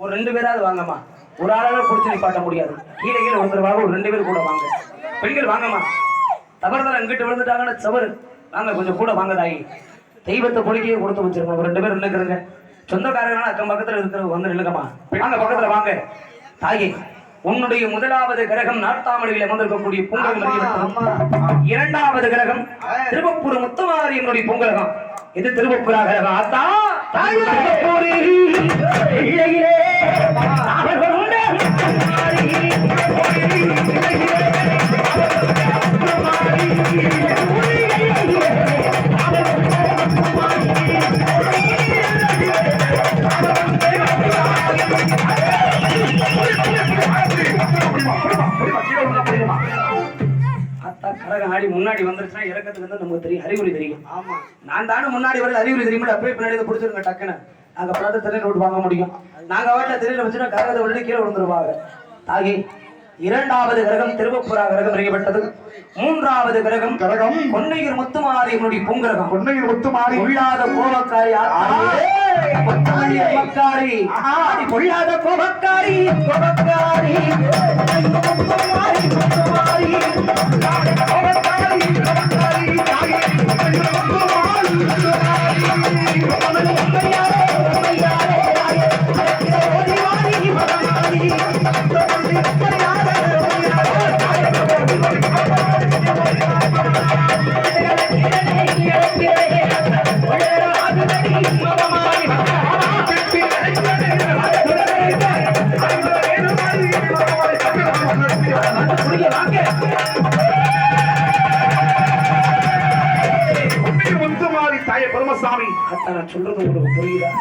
ஒரு 2 பேராவது வாங்கம்மா. ஒரு ஆளால பிடிச்சி நிப்பாட்ட முடியாது. கீழே கீழே வந்துருவாங்க. ஒரு 2 பேர் கூட வாங்க. பெண்கள் வாங்கம்மா. தவறுதல எங்கிட்ட விழுந்துட்டாங்கன்னு சவறு. வாங்க கொஞ்சம் கூட வாங்க தாயி. தெய்வத்தை பொலிக்கையே கொடுத்து வச்சிருக்கோம். ஒரு 2 பேர் நின்னுக்கிறங்க. சொந்தக்காரங்களாம் அக்கம் பக்கத்துல இருக்கிறவங்க வந்து நில்லுங்கம்மா. வாங்க பக்கத்துல வாங்க. தாயே, உன்னுடைய முதலாவது கிரகம் நாட்டாமலையில் அமர்ந்திருக்கக்கூடிய பூங்கலம். 2வது கிரகம் திருவப்பூர் முத்துமாரி என்னுடைய பூங்கலகம். இது திருவப்பூரா கிரகம். ஆத்தா ஆடி முன்னாடி வந்துருச்சுன்னா இறக்கத்துக்கு வந்து நமக்கு தெரியும், அறிகுறி தெரியும். ஆமா, நான் தானே முன்னாடி வரல, அறிகுறி தெரியும். அப்படியே பின்னாடி பிடிச்சிருங்க டக்குன்னு. நாங்க பார்த்து திரையில விட்டு வாங்க முடியும். நாங்க வாட்டில திரையில வச்சுன்னா கரகத்தை விட்டு கீழே விழுந்துருவாங்க. தாகி 2வது கிரகம் திருவப்புரா கிரகம் அறியப்பட்டது. 3வது கிரகம் பொன்னையூர் முத்துமாரியம்மனுடைய பூங்கிரகம். பொன்னையூர் முத்துமாரி உள்ளாத கோபக்காரி மக்காரி பொல்லாத கோபக்காரி கோபக்காரி தாயே பரமசாமி, சொல்றது உங்களுக்கு புரியுதா?